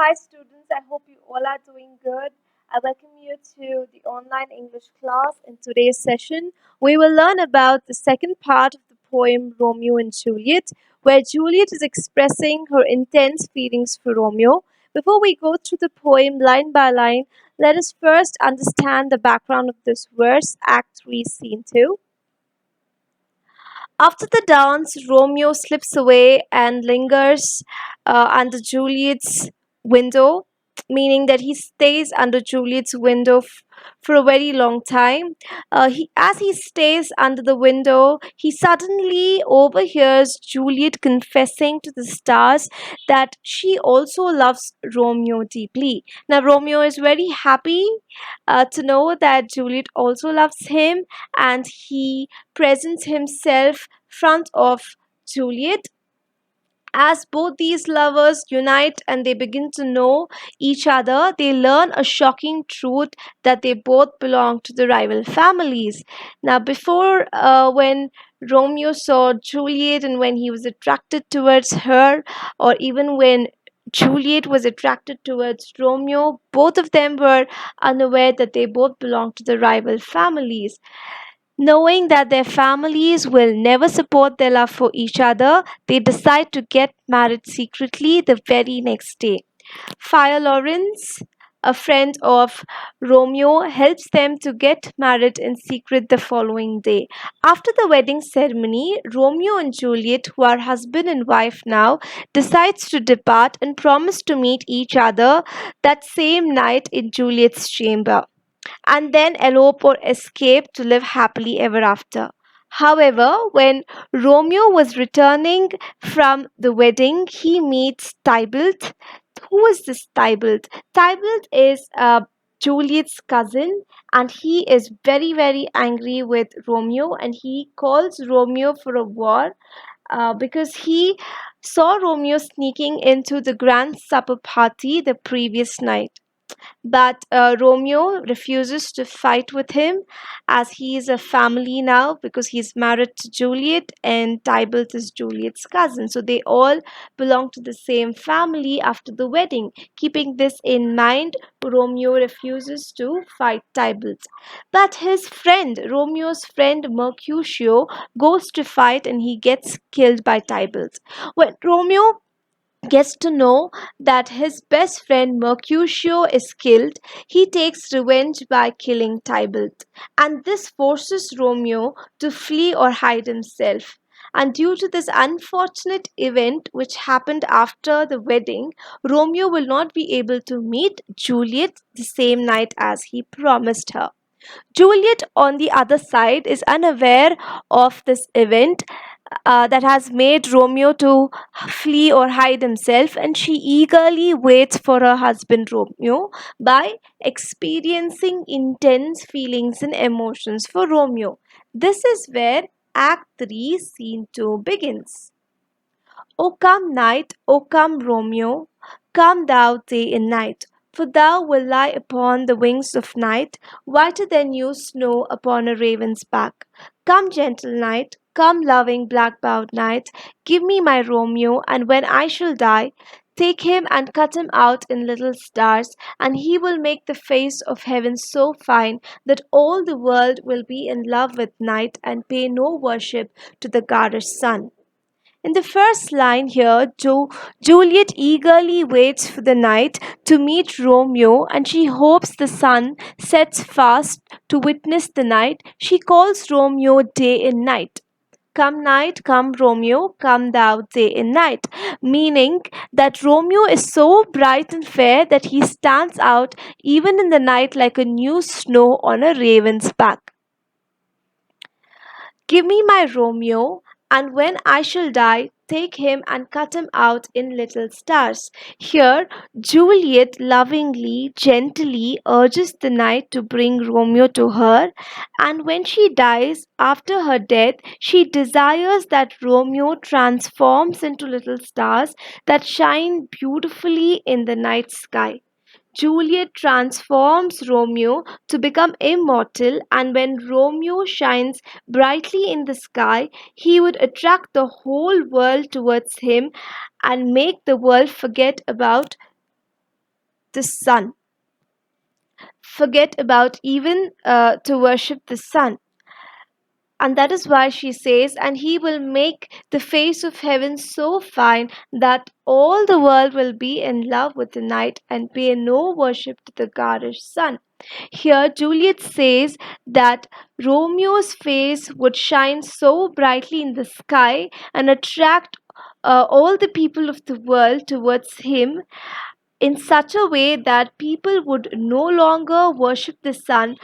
Hi, students. I hope you all are doing good. I welcome you to the online English class. In today's session, we will learn about the second part of the poem Romeo and Juliet, where Juliet is expressing her intense feelings for Romeo. Before we go through the poem line by line, let us first understand the background of this verse, Act 3, Scene 2. After the dance, Romeo slips away and lingers under Juliet's window, meaning that he stays under Juliet's window for a very long time. As he stays under the window, he suddenly overhears Juliet confessing to the stars that she also loves Romeo deeply. Now, Romeo is very happy to know that Juliet also loves him, and he presents himself front of Juliet. As both these lovers unite and they begin to know each other, they learn a shocking truth that they both belong to the rival families. Now, before, when Romeo saw Juliet and when he was attracted towards her, or even when Juliet was attracted towards Romeo, both of them were unaware that they both belong to the rival families. Knowing that their families will never support their love for each other, they decide to get married secretly the very next day. Fire Lawrence, a friend of Romeo, helps them to get married in secret the following day. After the wedding ceremony, Romeo and Juliet, who are husband and wife now, decides to depart and promise to meet each other that same night in Juliet's chamber and then elope or escape to live happily ever after. However, when Romeo was returning from the wedding, he meets Tybalt. Who is this Tybalt? Tybalt is Juliet's cousin, and he is very, very angry with Romeo, and he calls Romeo for a war because he saw Romeo sneaking into the grand supper party the previous night. But Romeo refuses to fight with him as he is a family now because he's married to Juliet and Tybalt is Juliet's cousin. So they all belong to the same family after the wedding. Keeping this in mind, Romeo refuses to fight Tybalt. But his friend, Romeo's friend Mercutio, goes to fight and he gets killed by Tybalt. When Romeo gets to know that his best friend Mercutio is killed, he takes revenge by killing Tybalt. And this forces Romeo to flee or hide himself. And due to this unfortunate event which happened after the wedding, Romeo will not be able to meet Juliet the same night as he promised her. Juliet, on the other side, is unaware of this event that has made Romeo to flee or hide himself, and she eagerly waits for her husband Romeo by experiencing intense feelings and emotions for Romeo. This is where Act 3, Scene 2 begins. O come night, O come Romeo, come thou day and night, for thou wilt lie upon the wings of night, whiter than new snow upon a raven's back. Come gentle night, come loving black-bowed night, give me my Romeo, and when I shall die, take him and cut him out in little stars, and he will make the face of heaven so fine that all the world will be in love with night and pay no worship to the garish sun. In the first line here, Juliet eagerly waits for the night to meet Romeo and she hopes the sun sets fast to witness the night. She calls Romeo day and night. Come night, come Romeo, come thou day and night, meaning that Romeo is so bright and fair that he stands out even in the night like a new snow on a raven's back. Give me my Romeo, and when I shall die, take him and cut him out in little stars. Here, Juliet lovingly, gently urges the knight to bring Romeo to her, and when she dies, after her death, she desires that Romeo transforms into little stars that shine beautifully in the night sky. Juliet transforms Romeo to become immortal, and when Romeo shines brightly in the sky, he would attract the whole world towards him and make the world forget about the sun, forget about even to worship the sun. And that is why she says, and he will make the face of heaven so fine that all the world will be in love with the night and pay no worship to the garish sun. Here, Juliet says that Romeo's face would shine so brightly in the sky and attract all the people of the world towards him in such a way that people would no longer worship the sun